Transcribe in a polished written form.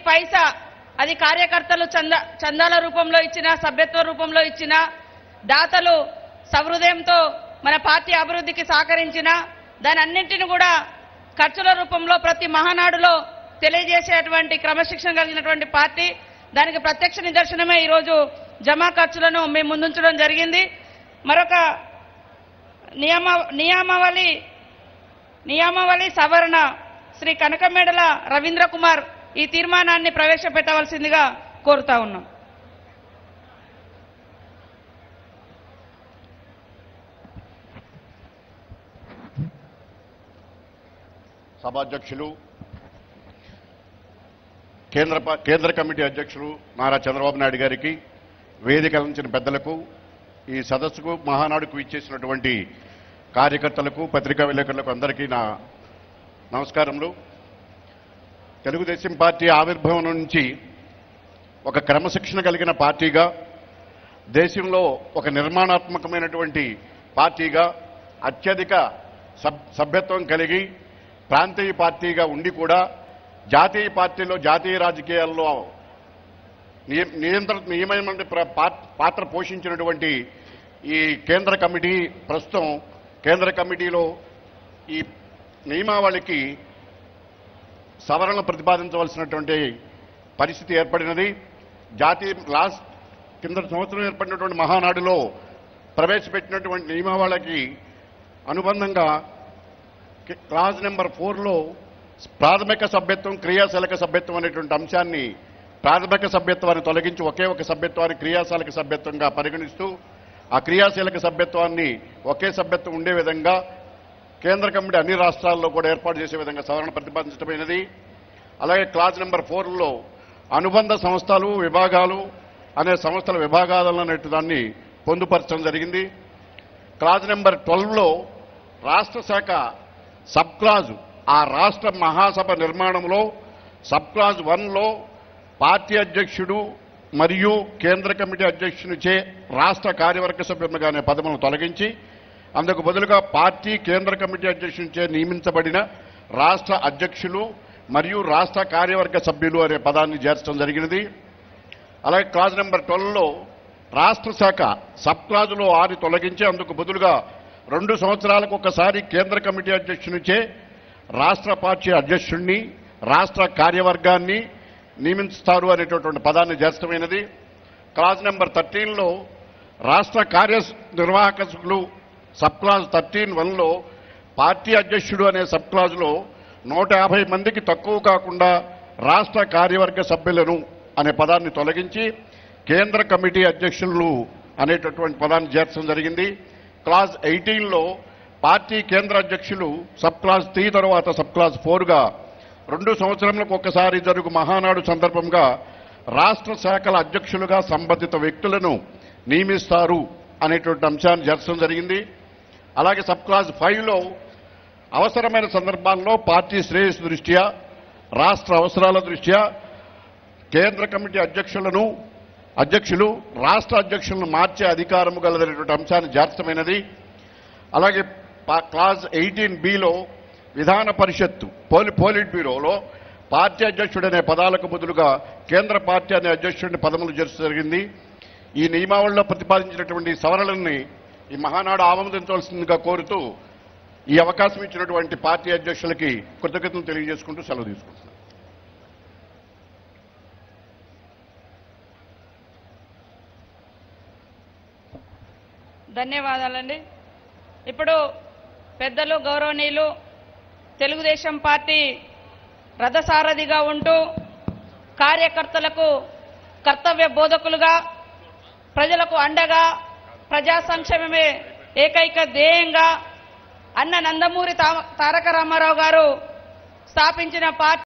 పైసా అది కార్యకర్తలు చందాల రూపంలో ఇచ్చిన, సభ్యత్వ రూపంలో ఇచ్చిన, దాతలు సహృదయంతో మన పార్టీ అభివృద్ధికి సహకరించిన దాని అన్నింటిని కూడా ఖర్చుల రూపంలో ప్రతి మహానాడులో తెలియజేసేటువంటి క్రమశిక్షణ కలిగినటువంటి పార్టీ. దానికి ప్రత్యక్ష నిదర్శనమే ఈరోజు జమా ఖర్చులను మేము ముందుంచడం జరిగింది. మరొక నియామావళి సవరణ శ్రీ కనకమేడల రవీంద్ర కుమార్ ఈ తీర్మానాన్ని ప్రవేశపెట్టవలసిందిగా కోరుతా ఉన్నాం. సభాధ్యక్షులు, కేంద్ర కమిటీ అధ్యక్షులు నారా చంద్రబాబు నాయుడు గారికి, వేదిక అందించిన పెద్దలకు, ఈ సదస్సుకు మహానాడుకు ఇచ్చేసినటువంటి కార్యకర్తలకు, పత్రికా విలేకరులకు అందరికీ నా నమస్కారములు. తెలుగుదేశం పార్టీ ఆవిర్భావం నుంచి ఒక క్రమశిక్షణ కలిగిన పార్టీగా, దేశంలో ఒక నిర్మాణాత్మకమైనటువంటి పార్టీగా, అత్యధిక సభ్యత్వం కలిగి ప్రాంతీయ పార్టీగా ఉండి కూడా జాతీయ పార్టీలో, జాతీయ రాజకీయాల్లో నియమమైన పాత్ర పోషించినటువంటి ఈ కేంద్ర కమిటీ ప్రస్తుతం కేంద్ర కమిటీలో ఈ నియమావళికి సవరణ ప్రతిపాదించవలసినటువంటి పరిస్థితి ఏర్పడినది. కింద సంవత్సరం ఏర్పడినటువంటి మహానాడులో ప్రవేశపెట్టినటువంటి నియమావళికి అనుబంధంగా క్లాజ్ నెంబర్ 4లో ప్రాథమిక సభ్యత్వం, క్రియాశీలక సభ్యత్వం అనేటువంటి అంశాన్ని ప్రాథమిక సభ్యత్వాన్ని తొలగించి ఒకే ఒక సభ్యత్వాన్ని క్రియాశీలక సభ్యత్వంగా పరిగణిస్తూ ఆ క్రియాశీలక సభ్యత్వాన్ని ఒకే సభ్యత్వం ఉండే విధంగా కేంద్ర కమిటీ అన్ని రాష్ట్రాల్లో కూడా ఏర్పాటు చేసే విధంగా సవరణ ప్రతిపాదించడమైనది. అలాగే క్లాజ్ నెంబర్ 4లో అనుబంధ సంస్థలు, విభాగాలు అనే సంస్థల విభాగాలనే దాన్ని పొందుపరచడం జరిగింది. క్లాజ్ నెంబర్ 12లో రాష్ట్ర శాఖ సబ్ క్లాజు, ఆ రాష్ట్ర మహాసభ నిర్మాణంలో సబ్ క్లాజ్ 1లో పార్టీ అధ్యక్షుడు మరియు కేంద్ర కమిటీ అధ్యక్షునిచే రాష్ట్ర కార్యవర్గ సభ్యులుగా అనే పదములను తొలగించి అందుకు బదులుగా పార్టీ కేంద్ర కమిటీ అధ్యక్షునిచే నియమించబడిన రాష్ట్ర అధ్యక్షులు మరియు రాష్ట్ర కార్యవర్గ సభ్యులు అనే పదాన్ని చేర్చడం జరిగినది. అలాగే క్లాజ్ నెంబర్ 12లో రాష్ట్ర శాఖ సబ్ క్లాజులో 6 తొలగించి అందుకు బదులుగా 2 సంవత్సరాలకు ఒకసారి కేంద్ర కమిటీ అధ్యక్షునిచే రాష్ట్ర పార్టీ అధ్యక్షుడిని, రాష్ట్ర కార్యవర్గాన్ని నియమిస్తారు అనేటటువంటి పదాన్ని చేర్చడమైనది. క్లాజ్ నెంబర్ 13లో రాష్ట్ర కార్యనిర్వాహకులు సబ్ క్లాజ్ 13(1)లో పార్టీ అధ్యక్షుడు అనే సబ్ క్లాజులో 150 మందికి తక్కువ కాకుండా రాష్ట్ర కార్యవర్గ సభ్యులను అనే పదాన్ని తొలగించి కేంద్ర కమిటీ అధ్యక్షులు అనేటటువంటి పదాన్ని చేర్చడం జరిగింది. క్లాజ్ 18లో పార్టీ కేంద్ర అధ్యక్షులు సబ్ క్లాజ్ 3 తర్వాత సబ్ క్లాజ్ 4గా 2 సంవత్సరములకు ఒకసారి జరుగు మహానాడు సందర్భంగా రాష్ట్ర శాఖల అధ్యక్షులుగా సంబంధిత వ్యక్తులను నియమిస్తారు అనేటువంటి అంశాన్ని చేర్చడం జరిగింది. అలాగే సబ్ క్లాజ్ 5లో అవసరమైన సందర్భాల్లో పార్టీ శ్రేయస్సు దృష్ట్యా, రాష్ట్ర అవసరాల దృష్ట్యా కేంద్ర కమిటీ అధ్యక్షులు రాష్ట్ర అధ్యక్షులను మార్చే అధికారము గలదనేటువంటి అంశాన్ని చేర్చడమైనది. అలాగే క్లాజ్ 18(b)లో విధాన పరిషత్తు, పోలిట్ బ్యూరోలో పార్టీ అధ్యక్షుడు అనే పదాలకు బదులుగా కేంద్ర పార్టీ అనే అధ్యక్షుడిని పదములు చేర్చడం జరిగింది. ఈ నియమావళిలో ప్రతిపాదించినటువంటి సవరణల్ని ఈ మహానాడు ఆమోదించవలసిందిగా కోరుతూ ఈ అవకాశం ఇచ్చినటువంటి పార్టీ అధ్యక్షులకి కృతజ్ఞతలు తెలియజేసుకుంటూ సెలవు తీసుకుంటున్నాను. ధన్యవాదాలండి. ఇప్పుడు పెద్దలు, గౌరవనీయులు, తెలుగుదేశం పార్టీ రథసారథిగా ఉంటూ కార్యకర్తలకు కర్తవ్య బోధకులుగా, ప్రజలకు అండగా, ప్రజా సంక్షేమమే ఏకైక ధ్యేయంగా అన్న నందమూరి తారక రామారావు గారు స్థాపించిన పార్టీ